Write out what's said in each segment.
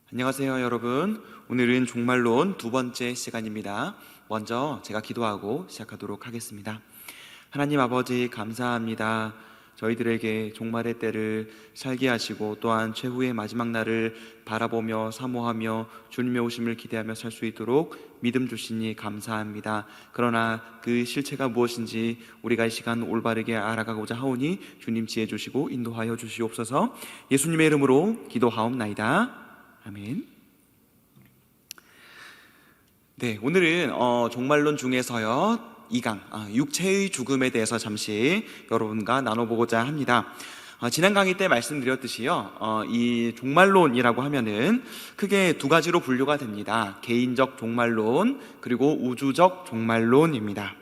안녕하세요, 여러분. 오늘은 종말론 두 번째 시간입니다. 먼저 제가 기도하고 시작하도록 하겠습니다. 하나님 아버지, 감사합니다. 저희들에게 종말의 때를 살게 하시고 또한 최후의 마지막 날을 바라보며 사모하며 주님의 오심을 기대하며 살 수 있도록 믿음 주시니 감사합니다. 그러나 그 실체가 무엇인지 우리가 이 시간 올바르게 알아가고자 하오니 주님 지혜 주시고 인도하여 주시옵소서. 예수님의 이름으로 기도하옵나이다. 아멘. 네, 오늘은 종말론 중에서요 2강 육체의 죽음에 대해서 잠시 여러분과 나눠보고자 합니다. 지난 강의 때 말씀드렸듯이요 이 종말론이라고 하면은 크게 두 가지로 분류가 됩니다. 개인적 종말론 그리고 우주적 종말론입니다.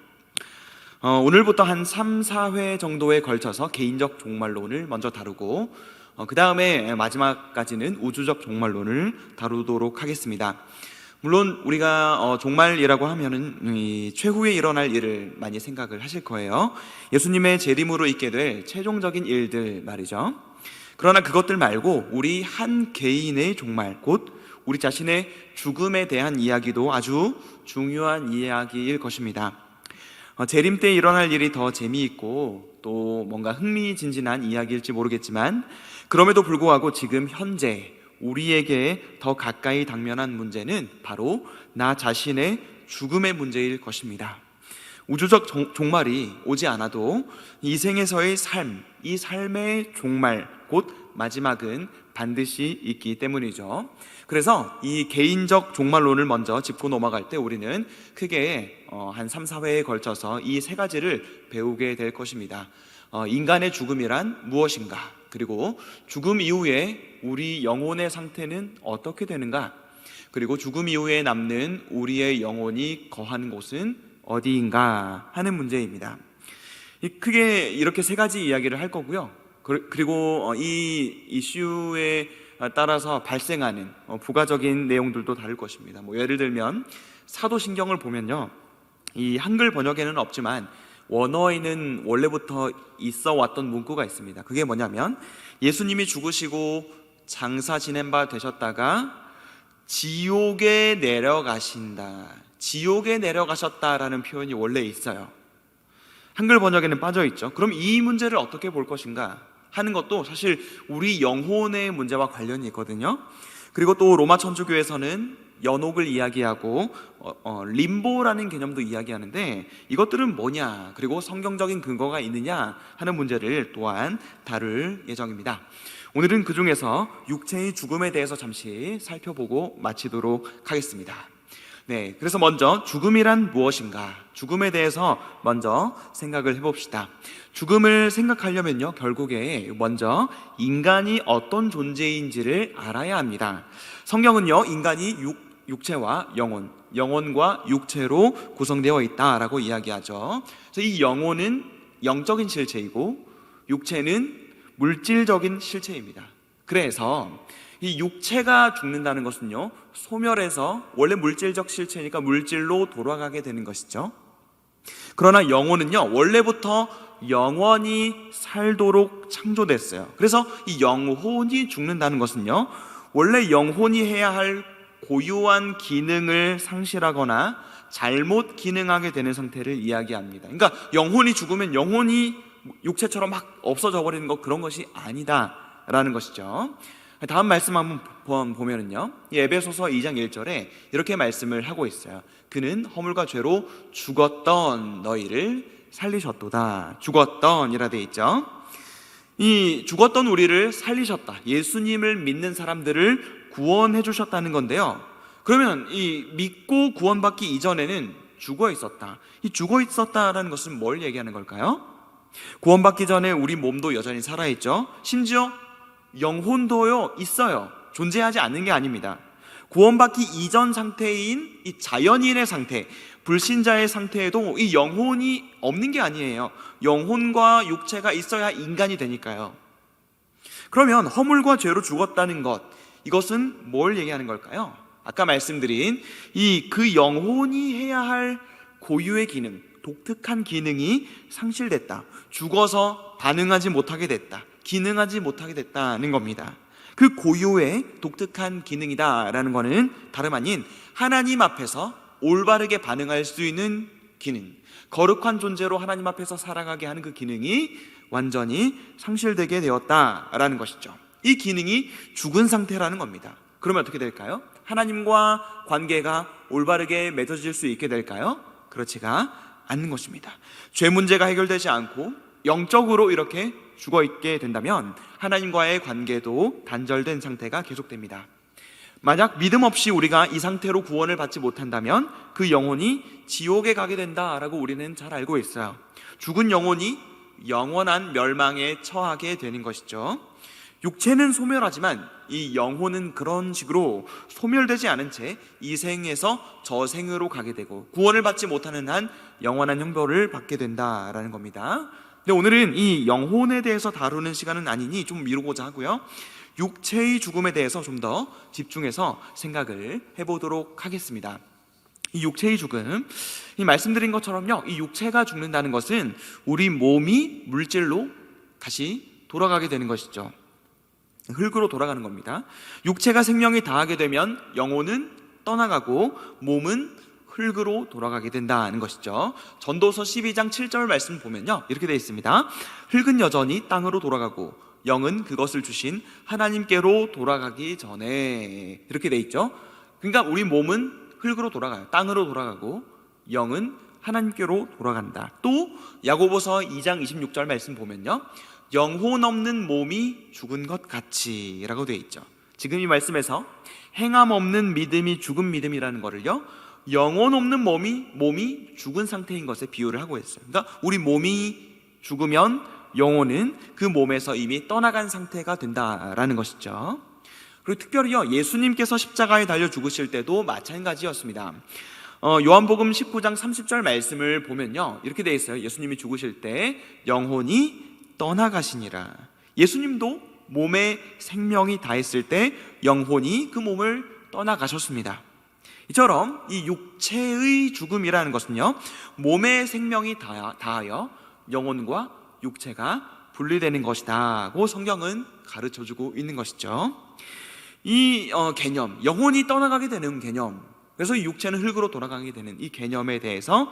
오늘부터 한 3, 4회 정도에 걸쳐서 개인적 종말론을 먼저 다루고 그 다음에 마지막까지는 우주적 종말론을 다루도록 하겠습니다. 물론 우리가 종말이라고 하면은 최후에 일어날 일을 많이 생각을 하실 거예요. 예수님의 재림으로 있게 될 최종적인 일들 말이죠. 그러나 그것들 말고 우리 한 개인의 종말, 곧 우리 자신의 죽음에 대한 이야기도 아주 중요한 이야기일 것입니다. 재림 때 일어날 일이 더 재미있고 또 뭔가 흥미진진한 이야기일지 모르겠지만 그럼에도 불구하고 지금 현재 우리에게 더 가까이 당면한 문제는 바로 나 자신의 죽음의 문제일 것입니다. 우주적 종말이 오지 않아도 이 생에서의 삶, 이 삶의 종말, 곧 마지막은 반드시 있기 때문이죠. 그래서 이 개인적 종말론을 먼저 짚고 넘어갈 때 우리는 크게 한 3, 4회에 걸쳐서 이 세 가지를 배우게 될 것입니다. 인간의 죽음이란 무엇인가? 그리고 죽음 이후에 우리 영혼의 상태는 어떻게 되는가? 그리고 죽음 이후에 남는 우리의 영혼이 거하는 곳은 어디인가 하는 문제입니다. 크게 이렇게 세 가지 이야기를 할 거고요. 그리고 이 이슈에 따라서 발생하는 부가적인 내용들도 다를 것입니다. 예를 들면 사도신경을 보면요, 이 한글 번역에는 없지만 원어에는 원래부터 있어 왔던 문구가 있습니다. 그게 뭐냐면 예수님이 죽으시고 장사 지낸 바 되셨다가 지옥에 내려가신다, 지옥에 내려가셨다라는 표현이 원래 있어요. 한글 번역에는 빠져 있죠. 그럼 이 문제를 어떻게 볼 것인가 하는 것도 사실 우리 영혼의 문제와 관련이 있거든요. 그리고 또 로마 천주교에서는 연옥을 이야기하고 림보라는 개념도 이야기하는데 이것들은 뭐냐, 그리고 성경적인 근거가 있느냐 하는 문제를 또한 다룰 예정입니다. 오늘은 그 중에서 육체의 죽음에 대해서 잠시 살펴보고 마치도록 하겠습니다. 네, 그래서 먼저 죽음이란 무엇인가, 죽음에 대해서 먼저 생각을 해봅시다. 죽음을 생각하려면요, 결국에 먼저 인간이 어떤 존재인지를 알아야 합니다. 성경은요, 인간이 육체와 영혼, 영혼과 육체로 구성되어 있다라고 이야기하죠. 그래서 이 영혼은 영적인 실체이고 육체는 물질적인 실체입니다. 그래서 이 육체가 죽는다는 것은요, 소멸해서 원래 물질적 실체니까 물질로 돌아가게 되는 것이죠. 그러나 영혼은요, 원래부터 영원히 살도록 창조됐어요. 그래서 이 영혼이 죽는다는 것은요, 원래 영혼이 해야 할 고유한 기능을 상실하거나 잘못 기능하게 되는 상태를 이야기합니다. 그러니까 영혼이 죽으면 영혼이 육체처럼 막 없어져 버리는 것, 그런 것이 아니다라는 것이죠. 다음 말씀 한번 보면은요, 에베소서 2장 1절에 이렇게 말씀을 하고 있어요. 그는 허물과 죄로 죽었던 너희를 살리셨도다. 죽었던이라 돼 있죠. 이 죽었던 우리를 살리셨다, 예수님을 믿는 사람들을 구원해 주셨다는 건데요. 그러면 이 믿고 구원받기 이전에는 죽어 있었다. 이 죽어 있었다라는 것은 뭘 얘기하는 걸까요? 구원받기 전에 우리 몸도 여전히 살아있죠. 심지어 영혼도요 있어요. 존재하지 않는 게 아닙니다. 구원받기 이전 상태인 이 자연인의 상태, 불신자의 상태에도 이 영혼이 없는 게 아니에요. 영혼과 육체가 있어야 인간이 되니까요. 그러면 허물과 죄로 죽었다는 것, 이것은 뭘 얘기하는 걸까요? 아까 말씀드린 그 영혼이 해야 할 고유의 기능, 독특한 기능이 상실됐다. 죽어서 반응하지 못하게 됐다. 기능하지 못하게 됐다는 겁니다. 그 고유의 독특한 기능이다라는 것은 다름 아닌 하나님 앞에서 올바르게 반응할 수 있는 기능, 거룩한 존재로 하나님 앞에서 살아가게 하는 그 기능이 완전히 상실되게 되었다라는 것이죠. 이 기능이 죽은 상태라는 겁니다. 그러면 어떻게 될까요? 하나님과 관계가 올바르게 맺어질 수 있게 될까요? 그렇지가 않는 것입니다. 죄 문제가 해결되지 않고 영적으로 이렇게 죽어 있게 된다면 하나님과의 관계도 단절된 상태가 계속됩니다. 만약 믿음 없이 우리가 이 상태로 구원을 받지 못한다면 그 영혼이 지옥에 가게 된다라고 우리는 잘 알고 있어요. 죽은 영혼이 영원한 멸망에 처하게 되는 것이죠. 육체는 소멸하지만 이 영혼은 그런 식으로 소멸되지 않은 채 이 생에서 저 생으로 가게 되고 구원을 받지 못하는 한 영원한 형벌을 받게 된다라는 겁니다. 근데 오늘은 이 영혼에 대해서 다루는 시간은 아니니 좀 미루고자 하고요, 육체의 죽음에 대해서 좀 더 집중해서 생각을 해보도록 하겠습니다. 이 육체의 죽음, 이 말씀드린 것처럼요, 이 육체가 죽는다는 것은 우리 몸이 물질로 다시 돌아가게 되는 것이죠. 흙으로 돌아가는 겁니다. 육체가 생명이 다하게 되면 영혼은 떠나가고 몸은 흙으로 돌아가게 된다는 것이죠. 전도서 12장 7절 말씀 보면요, 이렇게 되어 있습니다. 흙은 여전히 땅으로 돌아가고 영은 그것을 주신 하나님께로 돌아가기 전에, 이렇게 되어 있죠. 그러니까 우리 몸은 흙으로 돌아가요. 땅으로 돌아가고 영은 하나님께로 돌아간다. 또 야고보서 2장 26절 말씀 보면요, 영혼 없는 몸이 죽은 것 같이 라고 되어 있죠. 지금 이 말씀에서 행함 없는 믿음이 죽은 믿음이라는 것을요, 영혼 없는 몸이 죽은 상태인 것에 비유를 하고 있어요. 그러니까 우리 몸이 죽으면 영혼은 그 몸에서 이미 떠나간 상태가 된다라는 것이죠. 그리고 특별히요, 예수님께서 십자가에 달려 죽으실 때도 마찬가지였습니다. 요한복음 19장 30절 말씀을 보면요, 이렇게 되어 있어요. 예수님이 죽으실 때 영혼이 떠나가시니라. 예수님도 몸에 생명이 다했을 때 영혼이 그 몸을 떠나가셨습니다. 이처럼 이 육체의 죽음이라는 것은요, 몸의 생명이 다하여 영혼과 육체가 분리되는 것이다고 성경은 가르쳐주고 있는 것이죠. 이 개념, 영혼이 떠나가게 되는 개념, 그래서 이 육체는 흙으로 돌아가게 되는 이 개념에 대해서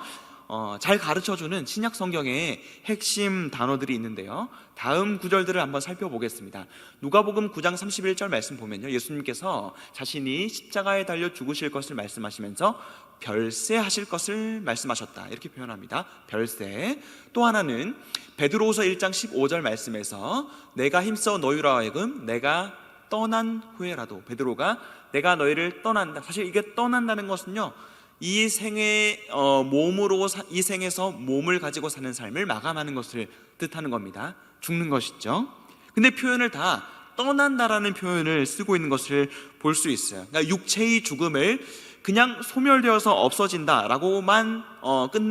잘 가르쳐주는 신약 성경의 핵심 단어들이 있는데요, 다음 구절들을 한번 살펴보겠습니다. 누가복음 9장 31절 말씀 보면요, 예수님께서 자신이 십자가에 달려 죽으실 것을 말씀하시면서 별세하실 것을 말씀하셨다, 이렇게 표현합니다. 별세. 또 하나는 베드로후서 1장 15절 말씀에서 내가 힘써 너희로 하여금 내가 떠난 후에라도, 베드로가 내가 너희를 떠난다. 사실 이게 떠난다는 것은요, 이 생의 몸으로 이 생에서 몸을 가지고 사는 삶을 마감하는 것을 뜻하는 겁니다. 죽는 것이죠. 근데 표현을 다 떠난다라는 표현을 쓰고 있는 것을 볼 수 있어요. 그러니까 육체의 죽음을 그냥 소멸되어서 없어진다라고만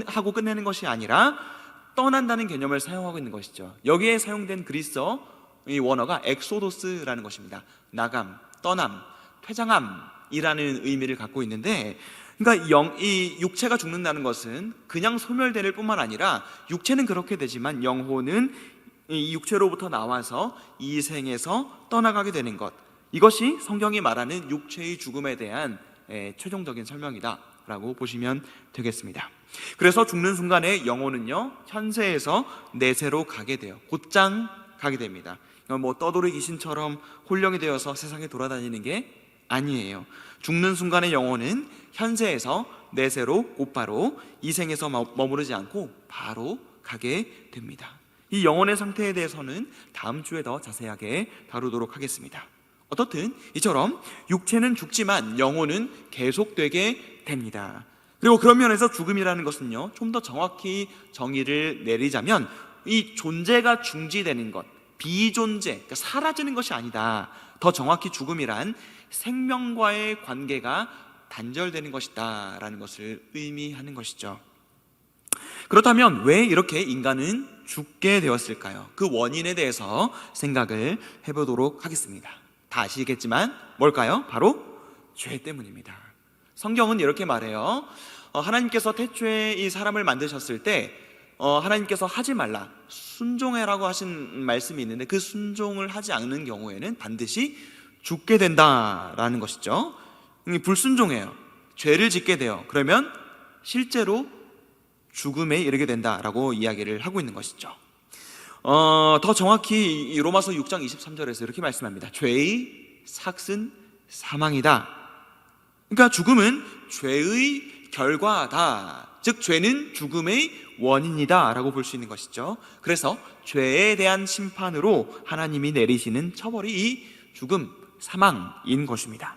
하고 끝내는 것이 아니라 떠난다는 개념을 사용하고 있는 것이죠. 여기에 사용된 그리스어 이 원어가 엑소도스라는 것입니다. 나감, 떠남, 퇴장함이라는 의미를 갖고 있는데, 그러니까 이 육체가 죽는다는 것은 그냥 소멸될 뿐만 아니라 육체는 그렇게 되지만 영혼은 이 육체로부터 나와서 이 생에서 떠나가게 되는 것, 이것이 성경이 말하는 육체의 죽음에 대한 최종적인 설명이다 라고 보시면 되겠습니다. 그래서 죽는 순간에 영혼은요, 현세에서 내세로 가게 돼요. 곧장 가게 됩니다. 뭐 떠돌이 귀신처럼 혼령이 되어서 세상에 돌아다니는 게 아니에요. 죽는 순간의 영혼은 현세에서 내세로 곧바로 이 생에서 머무르지 않고 바로 가게 됩니다. 이 영혼의 상태에 대해서는 다음 주에 더 자세하게 다루도록 하겠습니다. 어떻든 이처럼 육체는 죽지만 영혼은 계속되게 됩니다. 그리고 그런 면에서 죽음이라는 것은요, 좀 더 정확히 정의를 내리자면 이 존재가 중지되는 것, 비존재, 그러니까 사라지는 것이 아니다. 더 정확히 죽음이란 생명과의 관계가 단절되는 것이다 라는 것을 의미하는 것이죠. 그렇다면 왜 이렇게 인간은 죽게 되었을까요? 그 원인에 대해서 생각을 해보도록 하겠습니다. 다 아시겠지만 뭘까요? 바로 죄 때문입니다. 성경은 이렇게 말해요. 하나님께서 태초에 이 사람을 만드셨을 때 하나님께서 하지 말라, 순종해라고 하신 말씀이 있는데 그 순종을 하지 않는 경우에는 반드시 죽게 된다라는 것이죠. 불순종해요. 죄를 짓게 돼요. 그러면 실제로 죽음에 이르게 된다라고 이야기를 하고 있는 것이죠. 더 정확히 이 로마서 6장 23절에서 이렇게 말씀합니다. 죄의 삭은 사망이다. 그러니까 죽음은 죄의 결과다. 즉 죄는 죽음의 원인이다 라고 볼 수 있는 것이죠. 그래서 죄에 대한 심판으로 하나님이 내리시는 처벌이 이 죽음, 사망인 것입니다.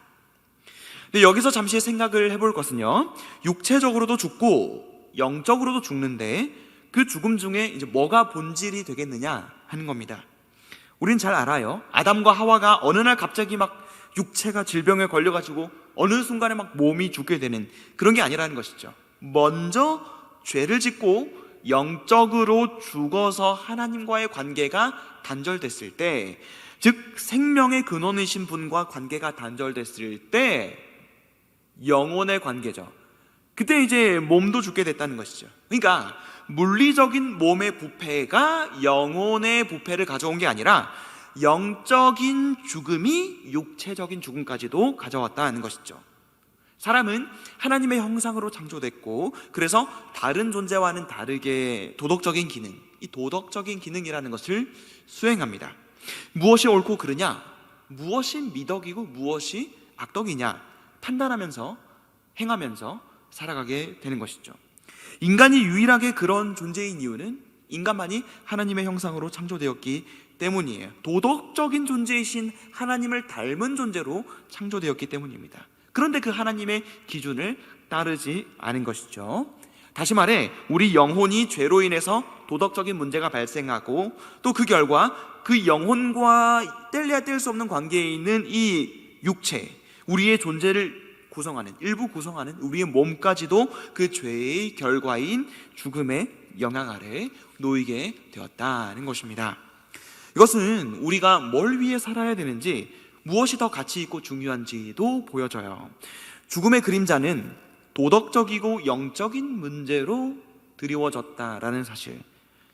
근데 여기서 잠시 생각을 해볼 것은요, 육체적으로도 죽고 영적으로도 죽는데 그 죽음 중에 이제 뭐가 본질이 되겠느냐 하는 겁니다. 우린 잘 알아요. 아담과 하와가 어느 날 갑자기 막 육체가 질병에 걸려가지고 어느 순간에 막 몸이 죽게 되는 그런 게 아니라는 것이죠. 먼저 죄를 짓고 영적으로 죽어서 하나님과의 관계가 단절됐을 때, 즉 생명의 근원이신 분과 관계가 단절됐을 때 영혼의 관계죠. 그때 이제 몸도 죽게 됐다는 것이죠. 그러니까 물리적인 몸의 부패가 영혼의 부패를 가져온 게 아니라 영적인 죽음이 육체적인 죽음까지도 가져왔다는 것이죠. 사람은 하나님의 형상으로 창조됐고, 그래서 다른 존재와는 다르게 도덕적인 기능, 이 도덕적인 기능이라는 것을 수행합니다. 무엇이 옳고 그르냐, 무엇이 미덕이고 무엇이 악덕이냐 판단하면서 행하면서 살아가게 되는 것이죠. 인간이 유일하게 그런 존재인 이유는 인간만이 하나님의 형상으로 창조되었기 때문이에요. 도덕적인 존재이신 하나님을 닮은 존재로 창조되었기 때문입니다. 그런데 그 하나님의 기준을 따르지 않은 것이죠. 다시 말해 우리 영혼이 죄로 인해서 도덕적인 문제가 발생하고 또 그 결과 그 영혼과 뗄래야 뗄 수 없는 관계에 있는 이 육체, 우리의 존재를 구성하는, 일부 구성하는 우리의 몸까지도 그 죄의 결과인 죽음의 영향 아래 놓이게 되었다는 것입니다. 이것은 우리가 뭘 위해 살아야 되는지, 무엇이 더 가치 있고 중요한지도 보여줘요. 죽음의 그림자는 도덕적이고 영적인 문제로 드리워졌다라는 사실.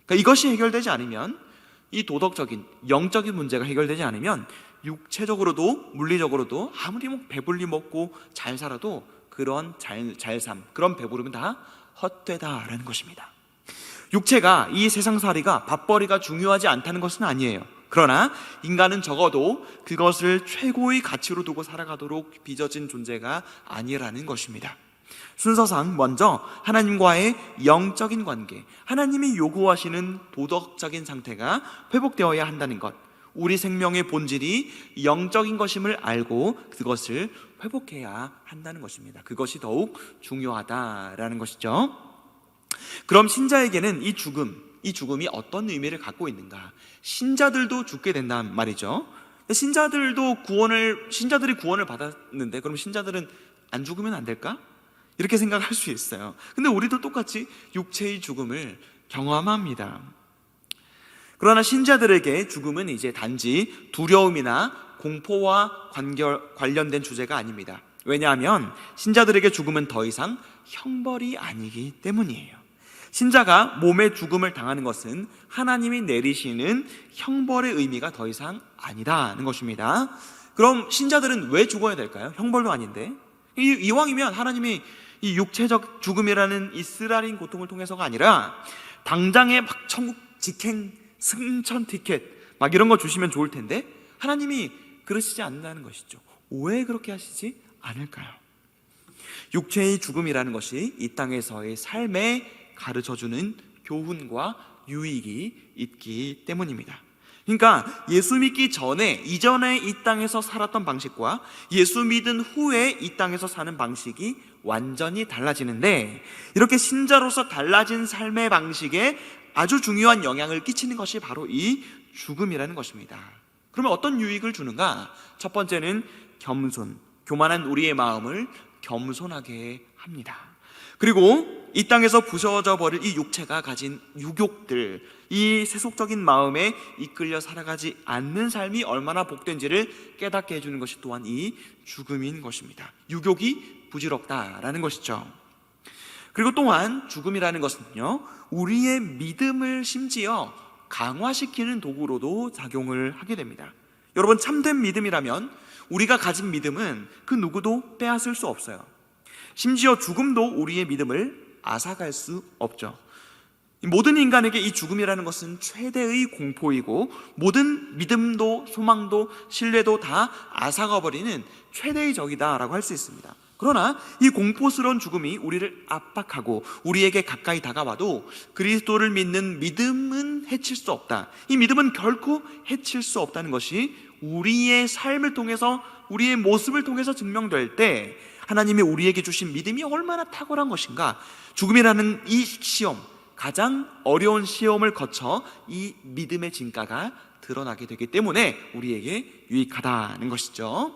그러니까 이것이 해결되지 않으면, 이 도덕적인 영적인 문제가 해결되지 않으면 육체적으로도 물리적으로도 아무리 배불리 먹고 잘 살아도 그런 잘삼, 그런 배부름은 다 헛되다라는 것입니다. 육체가, 이 세상살이가, 밥벌이가 중요하지 않다는 것은 아니에요. 그러나 인간은 적어도 그것을 최고의 가치로 두고 살아가도록 빚어진 존재가 아니라는 것입니다. 순서상 먼저 하나님과의 영적인 관계, 하나님이 요구하시는 도덕적인 상태가 회복되어야 한다는 것, 우리 생명의 본질이 영적인 것임을 알고 그것을 회복해야 한다는 것입니다. 그것이 더욱 중요하다라는 것이죠. 그럼 신자에게는 이 죽음이 어떤 의미를 갖고 있는가? 신자들도 죽게 된단 말이죠. 신자들이 구원을 받았는데 그럼 신자들은 안 죽으면 안 될까? 이렇게 생각할 수 있어요. 근데 우리도 똑같이 육체의 죽음을 경험합니다. 그러나 신자들에게 죽음은 이제 단지 두려움이나 공포와 관련된 주제가 아닙니다. 왜냐하면 신자들에게 죽음은 더 이상 형벌이 아니기 때문이에요. 신자가 몸의 죽음을 당하는 것은 하나님이 내리시는 형벌의 의미가 더 이상 아니다는 것입니다. 그럼 신자들은 왜 죽어야 될까요? 형벌도 아닌데. 이왕이면 하나님이 이 육체적 죽음이라는 이 쓰라린 고통을 통해서가 아니라 당장에 막 천국 직행 승천 티켓 막 이런 거 주시면 좋을 텐데 하나님이 그러시지 않는다는 것이죠. 왜 그렇게 하시지 않을까요? 육체의 죽음이라는 것이 이 땅에서의 삶에 가르쳐주는 교훈과 유익이 있기 때문입니다. 그러니까 예수 믿기 전에, 이전에 이 땅에서 살았던 방식과 예수 믿은 후에 이 땅에서 사는 방식이 완전히 달라지는데, 이렇게 신자로서 달라진 삶의 방식에 아주 중요한 영향을 끼치는 것이 바로 이 죽음이라는 것입니다. 그러면 어떤 유익을 주는가? 첫 번째는 겸손, 교만한 우리의 마음을 겸손하게 합니다. 그리고 이 땅에서 부서져 버릴 이 육체가 가진 유욕들, 이 세속적인 마음에 이끌려 살아가지 않는 삶이 얼마나 복된지를 깨닫게 해주는 것이 또한 이 죽음인 것입니다. 유욕이 부질없다라는 것이죠. 그리고 또한 죽음이라는 것은요, 우리의 믿음을 심지어 강화시키는 도구로도 작용을 하게 됩니다. 여러분, 참된 믿음이라면 우리가 가진 믿음은 그 누구도 빼앗을 수 없어요. 심지어 죽음도 우리의 믿음을 앗아갈 수 없죠. 모든 인간에게 이 죽음이라는 것은 최대의 공포이고 모든 믿음도 소망도 신뢰도 다 앗아가버리는 최대의 적이다라고 할 수 있습니다. 그러나 이 공포스러운 죽음이 우리를 압박하고 우리에게 가까이 다가와도 그리스도를 믿는 믿음은 해칠 수 없다. 이 믿음은 결코 해칠 수 없다는 것이 우리의 삶을 통해서, 우리의 모습을 통해서 증명될 때 하나님이 우리에게 주신 믿음이 얼마나 탁월한 것인가. 죽음이라는 이 시험, 가장 어려운 시험을 거쳐 이 믿음의 진가가 드러나게 되기 때문에 우리에게 유익하다는 것이죠.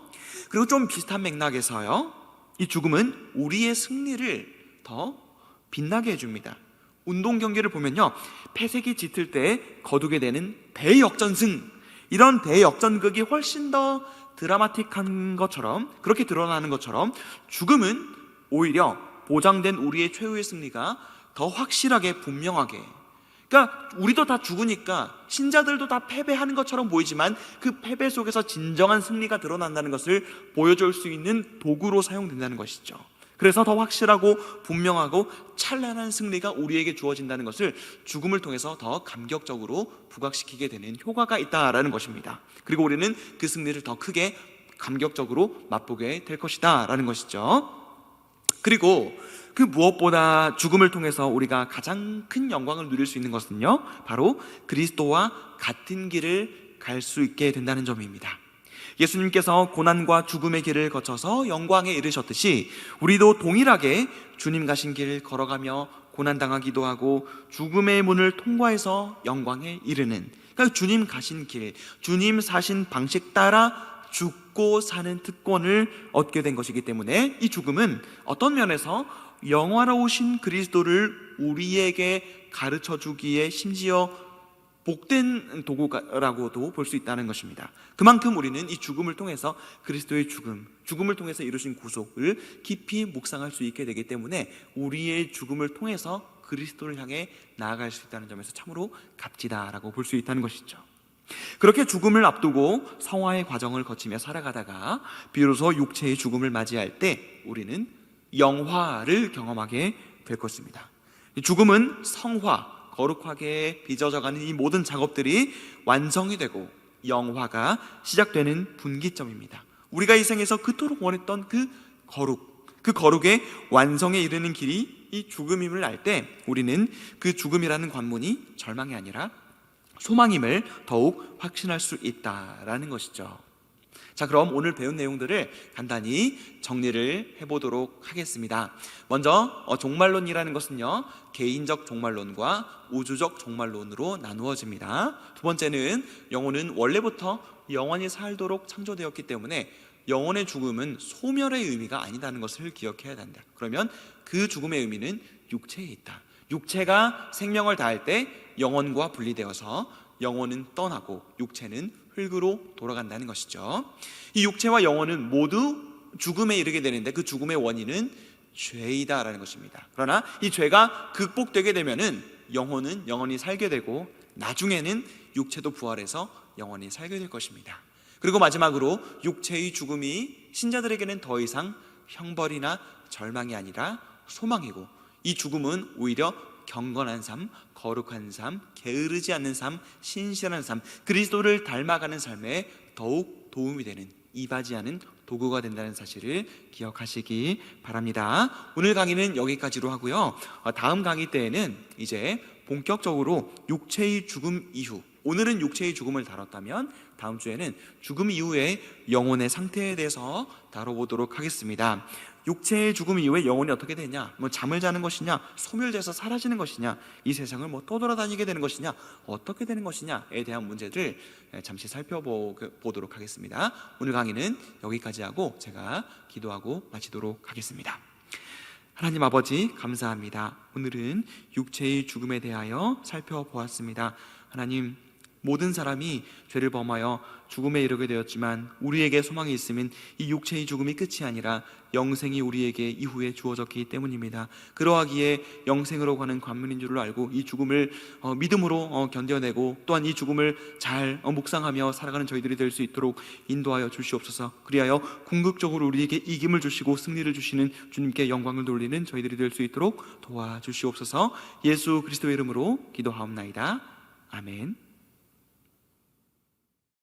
그리고 좀 비슷한 맥락에서요, 이 죽음은 우리의 승리를 더 빛나게 해줍니다. 운동 경기를 보면요, 패색이 짙을 때 거두게 되는 대역전승, 이런 대역전극이 훨씬 더 드라마틱한 것처럼, 그렇게 드러나는 것처럼 죽음은 오히려 보장된 우리의 최후의 승리가 더 확실하게 분명하게, 그러니까 우리도 다 죽으니까 신자들도 다 패배하는 것처럼 보이지만 그 패배 속에서 진정한 승리가 드러난다는 것을 보여줄 수 있는 도구로 사용된다는 것이죠. 그래서 더 확실하고 분명하고 찬란한 승리가 우리에게 주어진다는 것을 죽음을 통해서 더 감격적으로 부각시키게 되는 효과가 있다라는 것입니다. 그리고 우리는 그 승리를 더 크게 감격적으로 맛보게 될 것이다 라는 것이죠. 그리고 그 무엇보다 죽음을 통해서 우리가 가장 큰 영광을 누릴 수 있는 것은요, 바로 그리스도와 같은 길을 갈 수 있게 된다는 점입니다. 예수님께서 고난과 죽음의 길을 거쳐서 영광에 이르셨듯이 우리도 동일하게 주님 가신 길을 걸어가며 고난당하기도 하고 죽음의 문을 통과해서 영광에 이르는, 그러니까 주님 가신 길, 주님 사신 방식 따라 죽고 사는 특권을 얻게 된 것이기 때문에 이 죽음은 어떤 면에서 영화로우신 그리스도를 우리에게 가르쳐 주기에 심지어 복된 도구라고도 볼 수 있다는 것입니다. 그만큼 우리는 이 죽음을 통해서 그리스도의 죽음을 통해서 이루신 구속을 깊이 묵상할 수 있게 되기 때문에 우리의 죽음을 통해서 그리스도를 향해 나아갈 수 있다는 점에서 참으로 값지다라고 볼 수 있다는 것이죠. 그렇게 죽음을 앞두고 성화의 과정을 거치며 살아가다가 비로소 육체의 죽음을 맞이할 때 우리는 영화를 경험하게 될 것입니다. 죽음은 성화, 거룩하게 빚어져가는 이 모든 작업들이 완성이 되고 영화가 시작되는 분기점입니다. 우리가 이 생에서 그토록 원했던 그 거룩의 완성에 이르는 길이 이 죽음임을 알 때 우리는 그 죽음이라는 관문이 절망이 아니라 소망임을 더욱 확신할 수 있다라는 것이죠. 자, 그럼 오늘 배운 내용들을 간단히 정리를 해보도록 하겠습니다. 먼저 종말론이라는 것은요, 개인적 종말론과 우주적 종말론으로 나누어집니다. 두 번째는 영혼은 원래부터 영원히 살도록 창조되었기 때문에 영혼의 죽음은 소멸의 의미가 아니라는 것을 기억해야 한다. 그러면 그 죽음의 의미는 육체에 있다. 육체가 생명을 다할 때 영혼과 분리되어서 영혼은 떠나고 육체는 흙으로 돌아간다는 것이죠. 이 육체와 영혼은 모두 죽음에 이르게 되는데 그 죽음의 원인은 죄이다라는 것입니다. 그러나 이 죄가 극복되게 되면은 영혼은 영원히 살게 되고 나중에는 육체도 부활해서 영원히 살게 될 것입니다. 그리고 마지막으로 육체의 죽음이 신자들에게는 더 이상 형벌이나 절망이 아니라 소망이고, 이 죽음은 오히려 경건한 삶, 거룩한 삶, 게으르지 않는 삶, 신실한 삶, 그리스도를 닮아가는 삶에 더욱 도움이 되는, 이바지하는 도구가 된다는 사실을 기억하시기 바랍니다. 오늘 강의는 여기까지로 하고요, 다음 강의 때에는 이제 본격적으로 육체의 죽음 이후, 오늘은 육체의 죽음을 다뤘다면 다음 주에는 죽음 이후의 영혼의 상태에 대해서 다뤄보도록 하겠습니다. 육체의 죽음 이후에 영혼이 어떻게 되냐, 잠을 자는 것이냐, 소멸돼서 사라지는 것이냐, 이 세상을 떠돌아다니게 되는 것이냐, 어떻게 되는 것이냐에 대한 문제들 잠시 살펴보도록 하겠습니다. 오늘 강의는 여기까지 하고 제가 기도하고 마치도록 하겠습니다. 하나님 아버지, 감사합니다. 오늘은 육체의 죽음에 대하여 살펴보았습니다. 하나님, 모든 사람이 죄를 범하여 죽음에 이르게 되었지만 우리에게 소망이 있음은 이 육체의 죽음이 끝이 아니라 영생이 우리에게 이후에 주어졌기 때문입니다. 그러하기에 영생으로 가는 관문인 줄로 알고 이 죽음을 믿음으로 견뎌내고 또한 이 죽음을 잘 묵상하며 살아가는 저희들이 될 수 있도록 인도하여 주시옵소서. 그리하여 궁극적으로 우리에게 이김을 주시고 승리를 주시는 주님께 영광을 돌리는 저희들이 될 수 있도록 도와주시옵소서. 예수 그리스도의 이름으로 기도하옵나이다. 아멘.